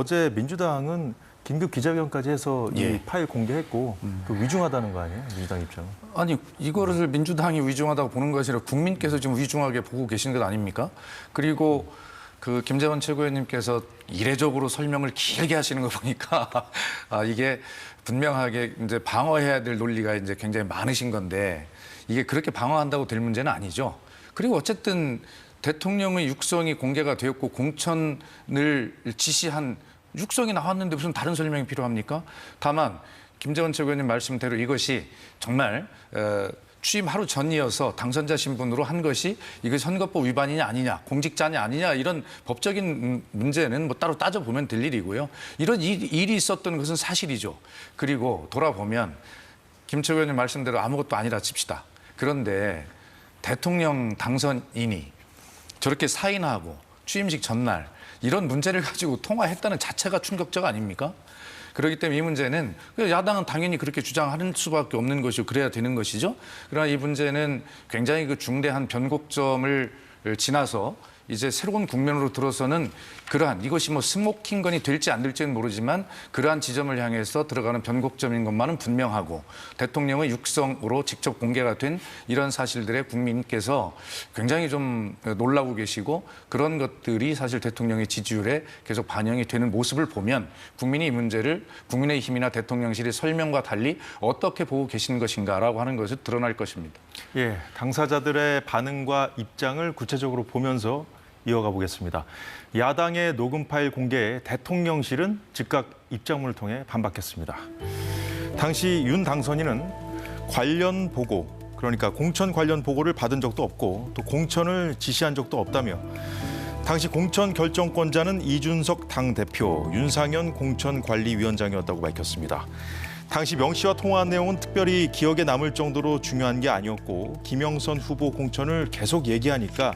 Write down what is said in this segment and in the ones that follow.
어제 민주당은 긴급 기자회견까지 해서 이 예. 파일 공개했고 그 위중하다는 거 아니에요? 민주당 입장은. 아니 이거를 민주당이 위중하다고 보는 것이 아니라 국민께서 지금 위중하게 보고 계신 것 아닙니까? 그리고 그 김재원 최고위원님께서 이례적으로 설명을 길게 하시는 거 보니까 이게 분명하게 이제 방어해야 될 논리가 이제 굉장히 많으신 건데 이게 그렇게 방어한다고 될 문제는 아니죠. 그리고 어쨌든 대통령의 육성이 공개가 되었고 공천을 지시한 육성이 나왔는데 무슨 다른 설명이 필요합니까? 다만 김재원 최고위원님 말씀대로 이것이 정말 취임 하루 전이어서 당선자 신분으로 한 것이 이게 선거법 위반이냐 아니냐, 공직자냐 아니냐 이런 법적인 문제는 뭐 따로 따져보면 될 일이고요. 이런 일이 있었던 것은 사실이죠. 그리고 돌아보면 김 최고위원님 말씀대로 아무것도 아니라 칩시다. 그런데 대통령 당선인이 저렇게 사인하고 취임식 전날 이런 문제를 가지고 통화했다는 자체가 충격적 아닙니까? 그렇기 때문에 이 문제는 야당은 당연히 그렇게 주장하는 수밖에 없는 것이고 그래야 되는 것이죠. 그러나 이 문제는 굉장히 그 중대한 변곡점을 지나서 이제 새로운 국면으로 들어서는 그러한 이것이 뭐 스모킹건이 될지 안 될지는 모르지만 그러한 지점을 향해서 들어가는 변곡점인 것만은 분명하고 대통령의 육성으로 직접 공개가 된 이런 사실들에 국민께서 굉장히 좀 놀라고 계시고 그런 것들이 사실 대통령의 지지율에 계속 반영이 되는 모습을 보면 국민이 이 문제를 국민의힘이나 대통령실의 설명과 달리 어떻게 보고 계신 것인가라고 하는 것이 드러날 것입니다. 예, 당사자들의 반응과 입장을 구체적으로 보면서 이어가 보겠습니다. 야당의 녹음 파일 공개에 대통령실은 즉각 입장문을 통해 반박했습니다. 당시 윤 당선인은 관련 보고, 그러니까 공천 관련 보고를 받은 적도 없고 또 공천을 지시한 적도 없다며 당시 공천 결정권자는 이준석 당대표, 윤상현 공천관리위원장이었다고 밝혔습니다. 당시 명 씨와 통화한 내용은 특별히 기억에 남을 정도로 중요한 게 아니었고 김영선 후보 공천을 계속 얘기하니까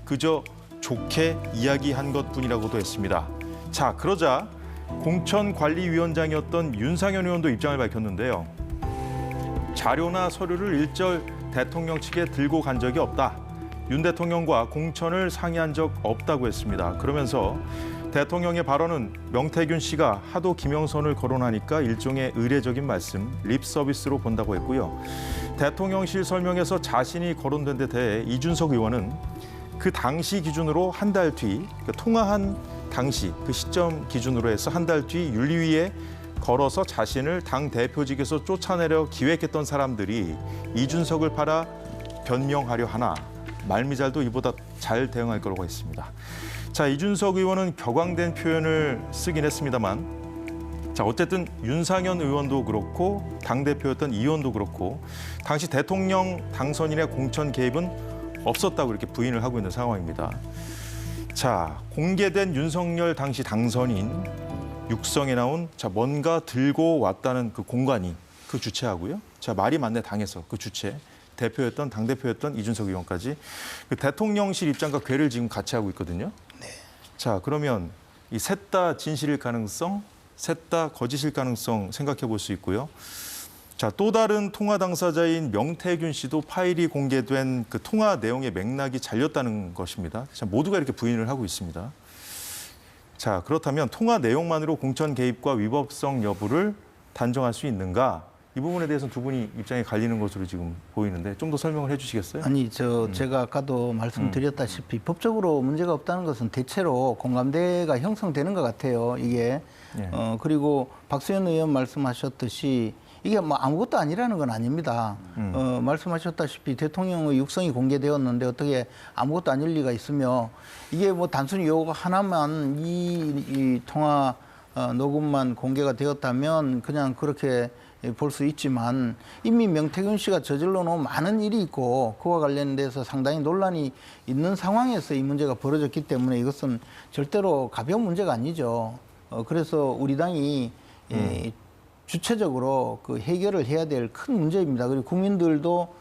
그저 좋게 이야기한 것뿐이라고도 했습니다. 자, 그러자 공천관리위원장이었던 윤상현 의원도 입장을 밝혔는데요. 자료나 서류를 일절 대통령 측에 들고 간 적이 없다. 윤 대통령과 공천을 상의한 적 없다고 했습니다. 그러면서 대통령의 발언은 명태균 씨가 하도 김영선을 거론하니까 일종의 의례적인 말씀, 립 서비스로 본다고 했고요. 대통령실 설명에서 자신이 거론된 데 대해 이준석 의원은 그 당시 기준으로 한 달 뒤, 통화한 당시 그 시점 기준으로 해서 한 달 뒤 윤리위에 걸어서 자신을 당 대표직에서 쫓아내려 기획했던 사람들이 이준석을 팔아 변명하려 하나 말미잘도 이보다 잘 대응할 거라고 했습니다. 자, 이준석 의원은 격앙된 표현을 쓰긴 했습니다만 자, 어쨌든 윤상현 의원도 그렇고 당대표였던 이 의원도 그렇고 당시 대통령 당선인의 공천 개입은 없었다고 이렇게 부인을 하고 있는 상황입니다. 자, 공개된 윤석열 당시 당선인 육성에 나온 자, 뭔가 들고 왔다는 그 공간이 그 주체하고요. 자, 말이 맞네 당에서 그 주체. 대표였던 당대표였던 이준석 의원까지 그 대통령실 입장과 궤를 지금 같이 하고 있거든요. 네. 자, 그러면 이 셋 다 진실일 가능성, 셋 다 거짓일 가능성 생각해 볼 수 있고요. 자, 또 다른 통화 당사자인 명태균 씨도 파일이 공개된 그 통화 내용의 맥락이 잘렸다는 것입니다. 자, 모두가 이렇게 부인을 하고 있습니다. 자, 그렇다면 통화 내용만으로 공천 개입과 위법성 여부를 단정할 수 있는가? 이 부분에 대해서는 두 분이 입장이 갈리는 것으로 지금 보이는데 좀 더 설명을 해주시겠어요? 아니, 제가 아까도 말씀드렸다시피 법적으로 문제가 없다는 것은 대체로 공감대가 형성되는 것 같아요. 이게 예. 그리고 박수현 의원 말씀하셨듯이 이게 뭐 아무것도 아니라는 건 아닙니다. 말씀하셨다시피 대통령의 육성이 공개되었는데 어떻게 아무것도 아닐 리가 있으며 이게 뭐 단순히 요거 하나만 이 통화 녹음만 공개가 되었다면 그냥 그렇게 볼 수 있지만 이미 명태균 씨가 저질러 놓은 많은 일이 있고 그와 관련돼서 상당히 논란이 있는 상황에서 이 문제가 벌어졌기 때문에 이것은 절대로 가벼운 문제가 아니죠. 그래서 우리 당이 주체적으로 그 해결을 해야 될 큰 문제입니다. 그리고 국민들도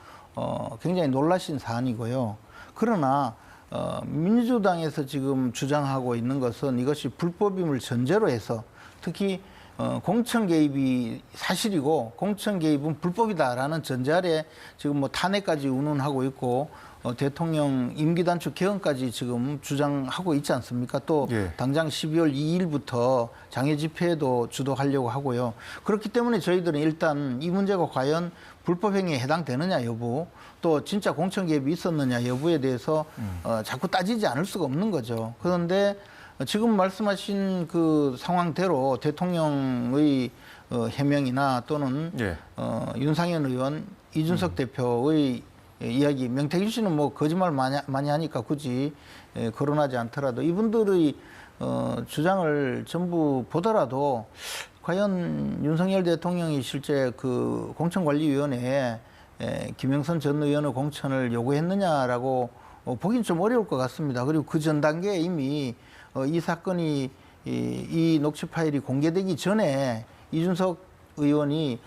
굉장히 놀라신 사안이고요. 그러나 민주당에서 지금 주장하고 있는 것은 이것이 불법임을 전제로 해서 특히 공천 개입이 사실이고 공천 개입은 불법이다라는 전제 아래 지금 뭐 탄핵까지 운운하고 있고 대통령 임기 단축 개헌까지 지금 주장하고 있지 않습니까? 또 예. 당장 12월 2일부터 장애 집회도 주도하려고 하고요. 그렇기 때문에 저희들은 일단 이 문제가 과연 불법 행위에 해당되느냐 여부, 또 진짜 공천 개입이 있었느냐 여부에 대해서 자꾸 따지지 않을 수가 없는 거죠. 그런데 지금 말씀하신 그 상황대로 대통령의 해명이나 또는 예. 윤상현 의원, 이준석 대표의 이야기, 명태균 씨는 뭐 거짓말 많이 하니까 굳이 거론하지 않더라도 이분들의 주장을 전부 보더라도 과연 윤석열 대통령이 실제 그 공천관리위원회에 김영선 전 의원의 공천을 요구했느냐라고 보기는 좀 어려울 것 같습니다. 그리고 그 전 단계에 이미 이 사건이 이 녹취 파일이 공개되기 전에 이준석 의원이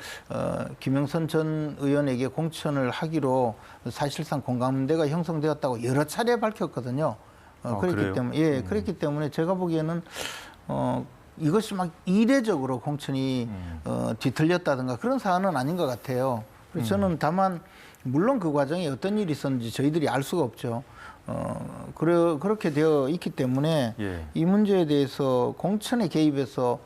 김영선 전 의원에게 공천을 하기로 사실상 공감대가 형성되었다고 여러 차례 밝혔거든요. 그랬기 그래요? 때문에 그랬기 때문에 제가 보기에는 이것이 막 이례적으로 공천이 뒤틀렸다든가 그런 사안은 아닌 것 같아요. 그래서 저는 다만 물론 그 과정에 어떤 일이 있었는지 저희들이 알 수가 없죠. 그렇게 되어 있기 때문에 예. 이 문제에 대해서 공천에 개입해서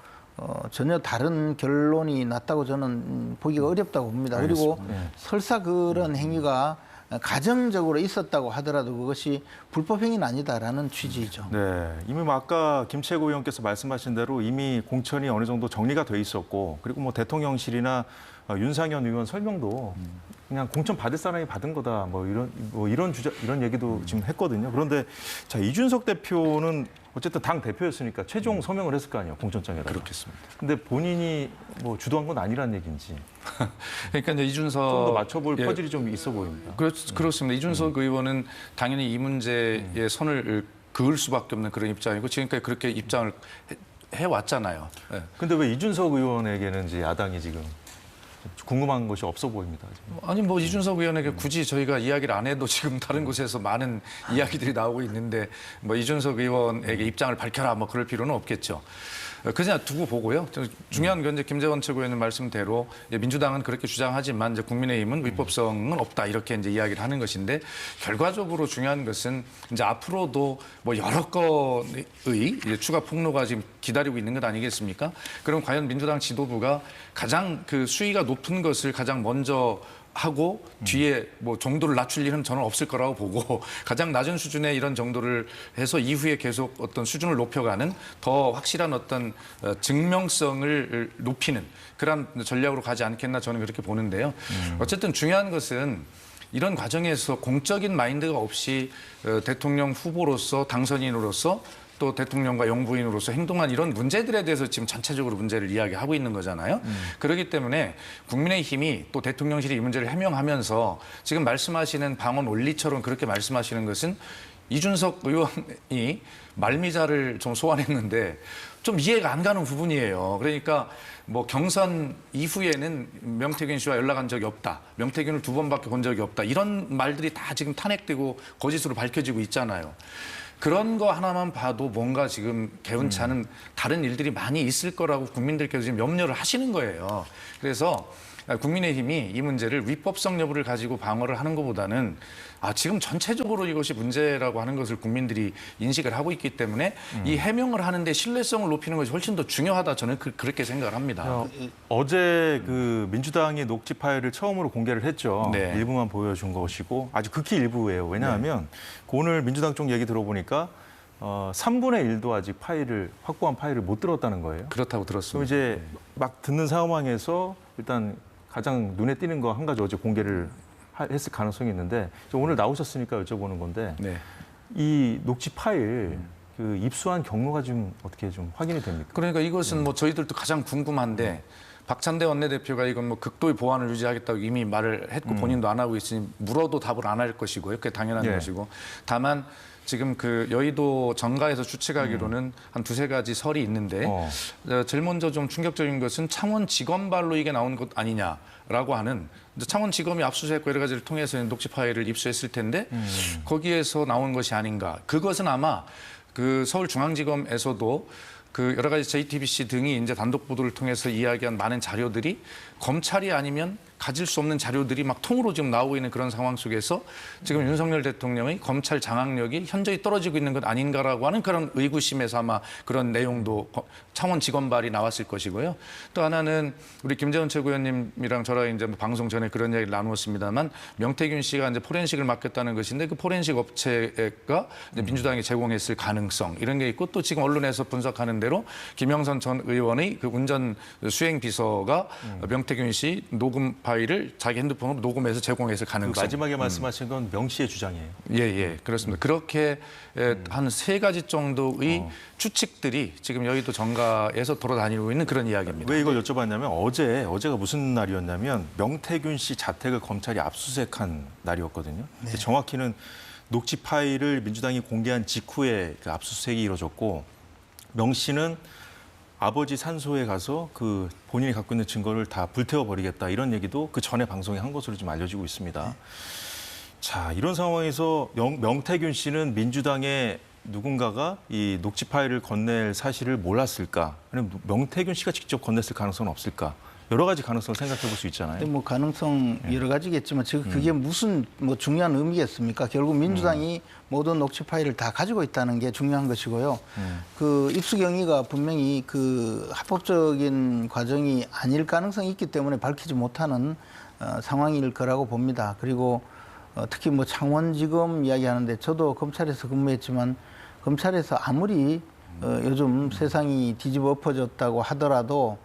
전혀 다른 결론이 났다고 저는 보기가 어렵다고 봅니다. 그리고 설사 그런 행위가 가정적으로 있었다고 하더라도 그것이 불법 행위는 아니다라는 취지이죠. 네, 이미 뭐 아까 김채고 의원께서 말씀하신 대로 이미 공천이 어느 정도 정리가 돼 있었고, 그리고 뭐 대통령실이나 윤상현 의원 설명도 그냥 공천 받을 사람이 받은 거다, 이런 얘기도 지금 했거든요. 그런데 자, 이준석 대표는 어쨌든 당 대표였으니까 최종 서명을 했을 거 아니에요, 공천장에다가. 그렇겠습니다. 근데 본인이 뭐 주도한 건 아니란 얘기인지 그러니까 이제 이준석 좀 더 맞춰볼 예, 퍼즐이 좀 있어 보입니다. 그렇습니다. 이준석 의원은 당연히 이 문제에 선을 그을 수밖에 없는 그런 입장이고 지금까지 그렇게 입장을 해왔잖아요. 예. 근데 왜 이준석 의원에게는 이제 야당이 지금 궁금한 것이 없어 보입니다. 지금. 아니 뭐 이준석 의원에게 굳이 저희가 이야기를 안 해도 지금 다른 곳에서 많은 이야기들이 나오고 있는데 뭐 이준석 의원에게 입장을 밝혀라 뭐 그럴 필요는 없겠죠. 그냥 두고 보고요. 중요한 건 이제 김재원 최고위원 말씀대로 민주당은 그렇게 주장하지만 이제 국민의힘은 위법성은 없다 이렇게 이제 이야기를 하는 것인데 결과적으로 중요한 것은 이제 앞으로도 뭐 여러 건의 이제 추가 폭로가 지금 기다리고 있는 것 아니겠습니까? 그럼 과연 민주당 지도부가 가장 그 수위가 높은 것을 가장 먼저 하고 뒤에 뭐 정도를 낮출 일은 저는 없을 거라고 보고 가장 낮은 수준의 이런 정도를 해서 이후에 계속 어떤 수준을 높여가는 더 확실한 어떤 증명성을 높이는 그런 전략으로 가지 않겠나 저는 그렇게 보는데요. 어쨌든 중요한 것은 이런 과정에서 공적인 마인드가 없이 대통령 후보로서 당선인으로서 또 대통령과 영부인으로서 행동한 이런 문제들에 대해서 지금 전체적으로 문제를 이야기하고 있는 거잖아요. 그렇기 때문에 국민의힘이 또 대통령실이 이 문제를 해명하면서 지금 말씀하시는 방언 원리처럼 그렇게 말씀하시는 것은 이준석 의원이 말미잘을 좀 소환했는데 좀 이해가 안 가는 부분이에요. 그러니까 뭐 경선 이후에는 명태균 씨와 연락한 적이 없다. 명태균을 2번밖에 본 적이 없다. 이런 말들이 다 지금 탄핵되고 거짓으로 밝혀지고 있잖아요. 그런 거 하나만 봐도 뭔가 지금 개운찮은 다른 일들이 많이 있을 거라고 국민들께서 지금 염려를 하시는 거예요. 그래서 국민의힘이 이 문제를 위법성 여부를 가지고 방어를 하는 것보다는 지금 전체적으로 이것이 문제라고 하는 것을 국민들이 인식을 하고 있기 때문에 이 해명을 하는데 신뢰성을 높이는 것이 훨씬 더 중요하다 저는 그렇게 생각을 합니다. 어제 그 민주당이 녹취 파일을 처음으로 공개를 했죠. 네. 일부만 보여준 것이고 아주 극히 일부예요. 왜냐하면 오늘 민주당 쪽 얘기 들어보니까 3분의 1도 아직 확보한 파일을 못 들었다는 거예요. 그렇다고 그럼 들었습니다. 이제 막 듣는 상황에서 일단 가장 눈에 띄는 거 한 가지 어제 공개를 했을 가능성이 있는데 오늘 나오셨으니까 여쭤보는 건데 네. 이 녹취 파일 그 입수한 경로가 좀 어떻게 좀 확인이 됩니까? 그러니까 이것은 뭐 저희들도 가장 궁금한데 박찬대 원내대표가 이건 뭐 극도의 보안을 유지하겠다고 이미 말을 했고 본인도 안 하고 있으니 물어도 답을 안 할 것이고요. 그게 당연한 예. 것이고 다만 지금 그 여의도 정가에서 추측하기로는 한 2-3가지 설이 있는데 제일 먼저 좀 충격적인 것은 창원지검발로 이게 나온 것 아니냐라고 하는 창원지검이 압수수색과 여러 가지를 통해서 녹취 파일을 입수했을 텐데 거기에서 나온 것이 아닌가. 그것은 아마 그 서울중앙지검에서도 그 여러 가지 JTBC 등이 이제 단독 보도를 통해서 이야기한 많은 자료들이 검찰이 아니면 가질 수 없는 자료들이 막 통으로 지금 나오고 있는 그런 상황 속에서 지금 윤석열 대통령의 검찰 장악력이 현저히 떨어지고 있는 것 아닌가라고 하는 그런 의구심에서 아마 그런 내용도 창원 직원발이 나왔을 것이고요. 또 하나는 우리 김재원 최고위원님이랑 저랑 이제 방송 전에 그런 이야기를 나누었습니다만 명태균 씨가 이제 포렌식을 맡겼다는 것인데 그 포렌식 업체가 이제 민주당이 제공했을 가능성 이런 게 있고 또 지금 언론에서 분석하는 대로 김영선 전 의원의 그 운전 수행 비서가 명태균 씨 녹음 파일을 자기 핸드폰으로 녹음해서 제공했을 가능성. 마지막에 말씀하신 건 명 씨의 주장이에요. 예, 그렇습니다. 그렇게 한 3가지 정도의 추측들이 지금 여의도 정가에서 돌아다니고 있는 그런 이야기입니다. 왜 이걸 여쭤봤냐면 어제가 무슨 날이었냐면 명태균 씨 자택을 검찰이 압수수색한 날이었거든요. 네. 정확히는 녹취 파일을 민주당이 공개한 직후에 그 압수수색이 이루어졌고 명 씨는 아버지 산소에 가서 그 본인이 갖고 있는 증거를 다 불태워버리겠다 이런 얘기도 그 전에 방송에 한 것으로 좀 알려지고 있습니다. 네. 자, 이런 상황에서 명태균 씨는 민주당의 누군가가 이 녹취 파일을 건넬 사실을 몰랐을까? 아니면 명태균 씨가 직접 건넸을 가능성은 없을까? 여러 가지 가능성을 생각해 볼 수 있잖아요. 근데 뭐 가능성 여러 가지겠지만 지금 그게 무슨 뭐 중요한 의미겠습니까? 결국 민주당이 모든 녹취 파일을 다 가지고 있다는 게 중요한 것이고요. 그 입수 경위가 분명히 그 합법적인 과정이 아닐 가능성이 있기 때문에 밝히지 못하는 상황일 거라고 봅니다. 그리고 특히 뭐 창원지검 이야기하는데 저도 검찰에서 근무했지만 검찰에서 아무리 요즘 세상이 뒤집어 엎어졌다고 하더라도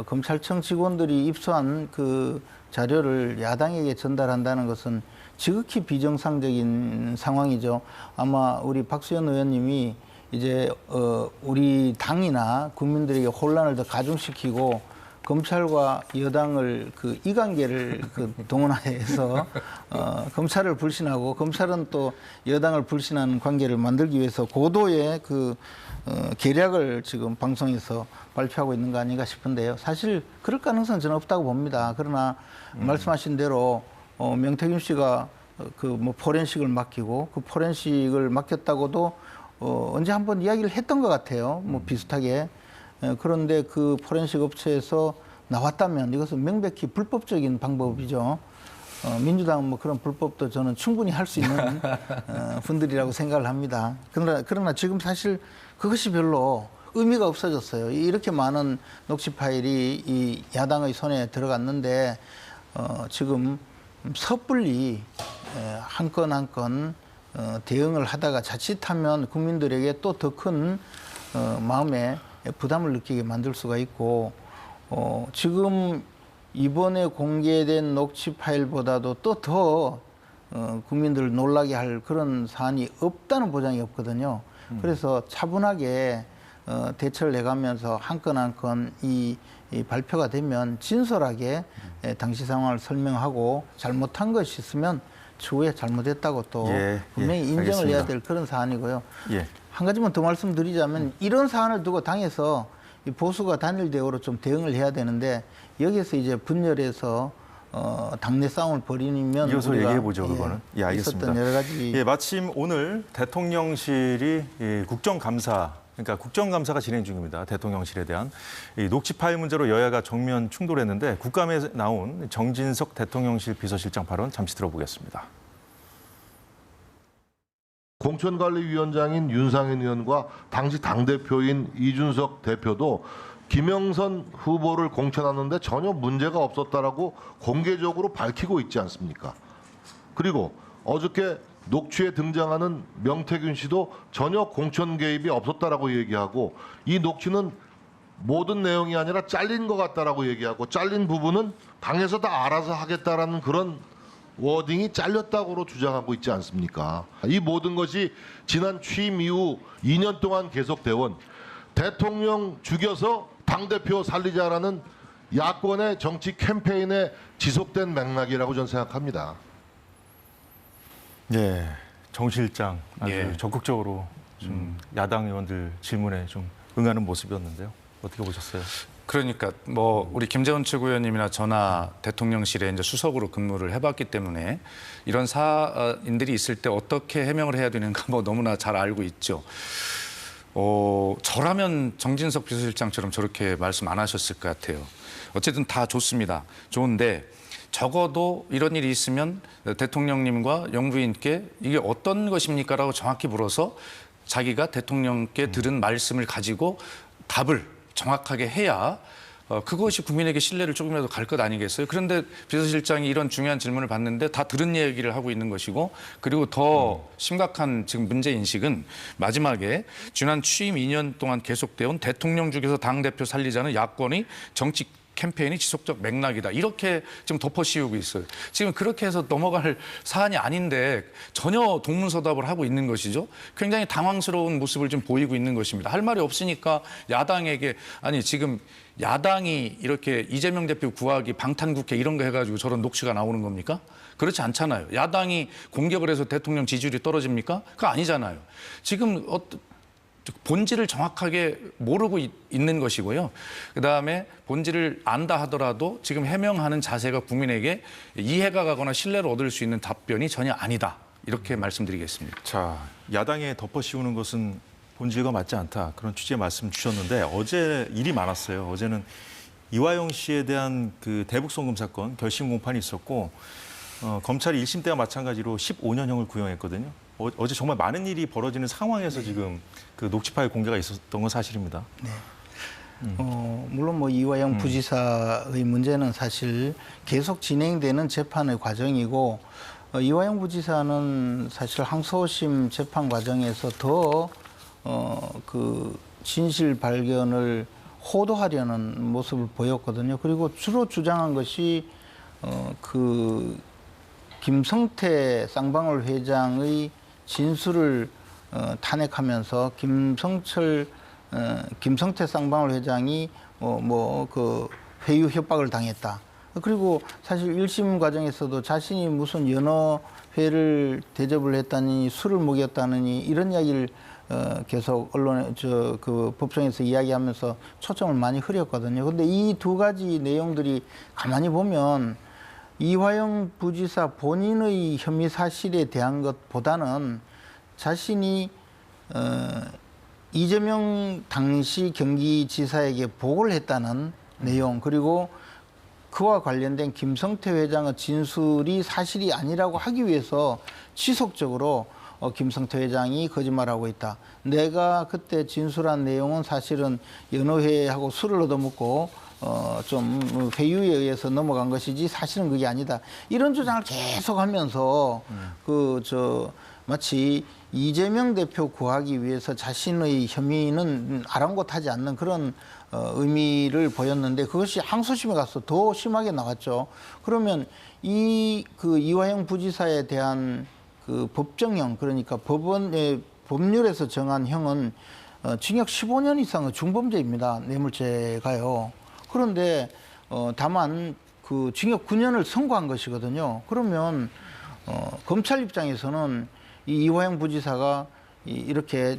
검찰청 직원들이 입수한 그 자료를 야당에게 전달한다는 것은 지극히 비정상적인 상황이죠. 아마 우리 박수현 의원님이 이제 우리 당이나 국민들에게 혼란을 더 가중시키고 검찰과 여당을 그 이관계를 그 동원해서 검찰을 불신하고 검찰은 또 여당을 불신하는 관계를 만들기 위해서 고도의 그 계략을 지금 방송에서 발표하고 있는 거 아닌가 싶은데요. 사실 그럴 가능성은 저는 없다고 봅니다. 그러나 말씀하신 대로 명태균 씨가 그 뭐 포렌식을 맡기고 그 포렌식을 맡겼다고도 언제 한번 이야기를 했던 것 같아요. 뭐 비슷하게. 그런데 그 포렌식 업체에서 나왔다면 이것은 명백히 불법적인 방법이죠. 민주당은 뭐 그런 불법도 저는 충분히 할 수 있는 분들이라고 생각을 합니다. 그러나 지금 사실 그것이 별로 의미가 없어졌어요. 이렇게 많은 녹취 파일이 이 야당의 손에 들어갔는데 지금 섣불리 한 건 한 건 대응을 하다가 자칫하면 국민들에게 또 더 큰 마음에 부담을 느끼게 만들 수가 있고 지금 이번에 공개된 녹취 파일보다도 또 더 국민들을 놀라게 할 그런 사안이 없다는 보장이 없거든요. 그래서 차분하게 대처를 해가면서 한 건 한 건 이 발표가 되면 진솔하게 당시 상황을 설명하고 잘못한 것이 있으면 추후에 잘못했다고 또 분명히 인정을 알겠습니다. 해야 될 그런 사안이고요. 예. 한 가지만 더 말씀드리자면 이런 사안을 두고 당에서 이 보수가 단일 대우로 좀 대응을 해야 되는데 여기서 이제 분열해서 당내 싸움을 벌이면 이어서 우리가, 얘기해 보죠, 그거는. 예, 알겠습니다. 있었던 여러 가지 예, 마침 오늘 대통령실이 국정감사, 그러니까 국정감사가 진행 중입니다. 대통령실에 대한 이 녹취 파일 문제로 여야가 정면 충돌했는데 국감에 나온 정진석 대통령실 비서실장 발언 잠시 들어보겠습니다. 공천관리위원장인 윤상현 의원과 당시 당대표인 이준석 대표도 김영선 후보를 공천하는데 전혀 문제가 없었다라고 공개적으로 밝히고 있지 않습니까? 그리고 어저께 녹취에 등장하는 명태균 씨도 전혀 공천 개입이 없었다라고 얘기하고 이 녹취는 모든 내용이 아니라 잘린 것 같다라고 얘기하고 잘린 부분은 당에서 다 알아서 하겠다라는 그런 워딩이 잘렸다고 주장하고 있지 않습니까? 이 모든 것이 지난 취임 이후 2년 동안 계속되온 대통령 죽여서 당대표 살리자라는 야권의 정치 캠페인에 지속된 맥락이라고 저는 생각합니다. 예, 정 실장 아주 예. 적극적으로 좀 야당 의원들 질문에 좀 응하는 모습이었는데요. 어떻게 보셨어요? 그러니까 뭐 우리 김재원 최고위원님이나 저나 대통령실에 이제 수석으로 근무를 해봤기 때문에 이런 사인들이 있을 때 어떻게 해명을 해야 되는가 뭐 너무나 잘 알고 있죠. 저라면 정진석 비서실장처럼 저렇게 말씀 안 하셨을 것 같아요. 어쨌든 다 좋습니다. 좋은데 적어도 이런 일이 있으면 대통령님과 영부인께 이게 어떤 것입니까라고 정확히 물어서 자기가 대통령께 들은 말씀을 가지고 답을 정확하게 해야 그것이 국민에게 신뢰를 조금이라도 갈 것 아니겠어요? 그런데 비서실장이 이런 중요한 질문을 받는데 다 들은 얘기를 하고 있는 것이고, 그리고 더 심각한 지금 문제인식은 마지막에 지난 취임 2년 동안 계속되어 온 대통령 중에서 당대표 살리자는 야권의 정치 캠페인이 지속적 맥락이다. 이렇게 지금 덮어씌우고 있어요. 지금 그렇게 해서 넘어갈 사안이 아닌데 전혀 동문서답을 하고 있는 것이죠. 굉장히 당황스러운 모습을 좀 보이고 있는 것입니다. 할 말이 없으니까 야당에게, 아니 지금 야당이 이렇게 이재명 대표 구하기 방탄국회 이런 거 해가지고 저런 녹취가 나오는 겁니까? 그렇지 않잖아요. 야당이 공격을 해서 대통령 지지율이 떨어집니까? 그거 아니잖아요. 지금 본질을 정확하게 모르고 있는 것이고요. 그다음에 본질을 안다 하더라도 지금 해명하는 자세가 국민에게 이해가 가거나 신뢰를 얻을 수 있는 답변이 전혀 아니다. 이렇게 말씀드리겠습니다. 자, 야당에 덮어씌우는 것은 본질과 맞지 않다. 그런 취지의 말씀 주셨는데 어제 일이 많았어요. 어제는 이화영 씨에 대한 그 대북 송금 사건 결심 공판이 있었고 검찰이 1심 때와 마찬가지로 15년형을 구형했거든요. 어제 정말 많은 일이 벌어지는 상황에서 지금 그 녹취 파일 공개가 있었던 건 사실입니다. 네. 물론 뭐 이화영 부지사의 문제는 사실 계속 진행되는 재판의 과정이고 이화영 부지사는 사실 항소심 재판 과정에서 더 그 진실 발견을 호도하려는 모습을 보였거든요. 그리고 주로 주장한 것이 그 김성태 쌍방울 회장의 진술을 탄핵하면서 김성태 쌍방울 회장이 그 회유 협박을 당했다. 그리고 사실 1심 과정에서도 자신이 무슨 연어 회를 대접을 했다니 술을 먹였다느니 이런 이야기를 계속 언론에 그 법정에서 이야기하면서 초점을 많이 흐렸거든요. 근데 이 두 가지 내용들이 가만히 보면 이화영 부지사 본인의 혐의 사실에 대한 것보다는 자신이 이재명 당시 경기지사에게 보고를 했다는 내용, 그리고 그와 관련된 김성태 회장의 진술이 사실이 아니라고 하기 위해서 지속적으로 김성태 회장이 거짓말하고 있다. 내가 그때 진술한 내용은 사실은 연어회하고 술을 얻어먹고 좀 회유에 의해서 넘어간 것이지 사실은 그게 아니다. 이런 주장을 계속하면서 마치 이재명 대표 구하기 위해서 자신의 혐의는 아랑곳하지 않는 그런 의미를 보였는데 그것이 항소심에 가서 더 심하게 나왔죠. 그러면 그 이화영 부지사에 대한 그 법정형, 그러니까 법률에서 정한 형은 징역 15년 이상의 중범죄입니다. 뇌물죄가요. 그런데 다만 그 징역 9년을 선고한 것이거든요. 그러면 검찰 입장에서는 이 이화영 부지사가 이렇게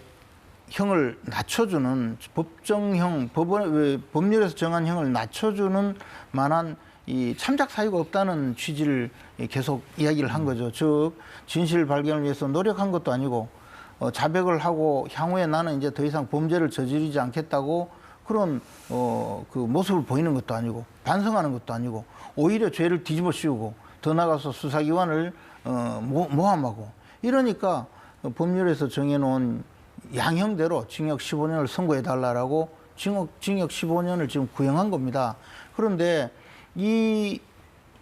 형을 낮춰주는 법정형, 법률에서 정한 형을 낮춰주는 만한 이 참작 사유가 없다는 취지를 계속 이야기를 한 거죠. 즉 진실 발견을 위해서 노력한 것도 아니고 자백을 하고 향후에 나는 이제 더 이상 범죄를 저지르지 않겠다고 그런 그 모습을 보이는 것도 아니고 반성하는 것도 아니고 오히려 죄를 뒤집어 씌우고 더 나가서 수사기관을 모함하고 이러니까 법률에서 정해놓은 양형대로 징역 15년을 선고해달라고 징역 15년을 지금 구형한 겁니다. 그런데 이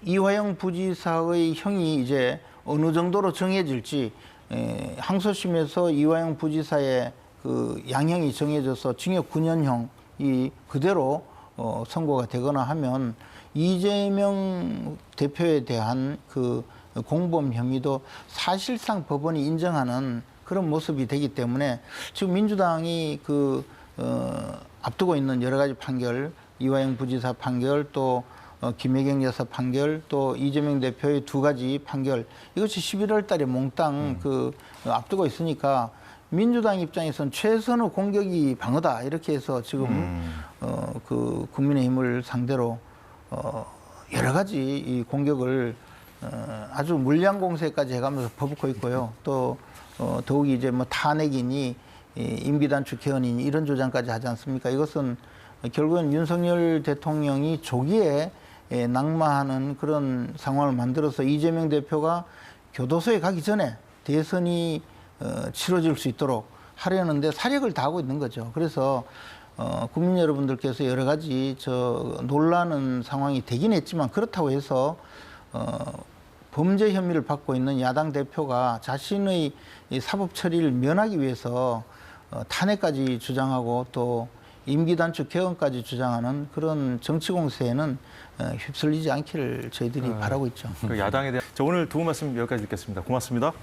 이화영 부지사의 형이 이제 어느 정도로 정해질지 항소심에서 이화영 부지사의 그 양형이 정해져서 징역 9년형이 그대로 선고가 되거나 하면 이재명 대표에 대한 그 공범 혐의도 사실상 법원이 인정하는 그런 모습이 되기 때문에 지금 민주당이 앞두고 있는 여러 가지 판결, 이화영 부지사 판결, 또 김혜경 여사 판결, 또 이재명 대표의 두 가지 판결, 이것이 11월 달에 몽땅 앞두고 있으니까 민주당 입장에서는 최선의 공격이 방어다 이렇게 해서 지금 그 국민의힘을 상대로 여러 가지 이 공격을 아주 물량 공세까지 해가면서 퍼붓고 있고요. 또 더욱이 이제 뭐 탄핵이니 임기단축 개헌이니 이런 주장까지 하지 않습니까? 이것은 결국은 윤석열 대통령이 조기에 낙마하는 그런 상황을 만들어서 이재명 대표가 교도소에 가기 전에 대선이 치러질 수 있도록 하려는데 사력을 다하고 있는 거죠. 그래서 국민 여러분들께서 여러 가지 놀라는 상황이 되긴 했지만 그렇다고 해서 범죄 혐의를 받고 있는 야당 대표가 자신의 이 사법 처리를 면하기 위해서 탄핵까지 주장하고 또 임기 단축 개헌까지 주장하는 그런 정치 공세에는 휩쓸리지 않기를 저희들이 바라고 있죠. 그 야당에 대한 오늘 도움 말씀 여기까지 듣겠습니다. 고맙습니다.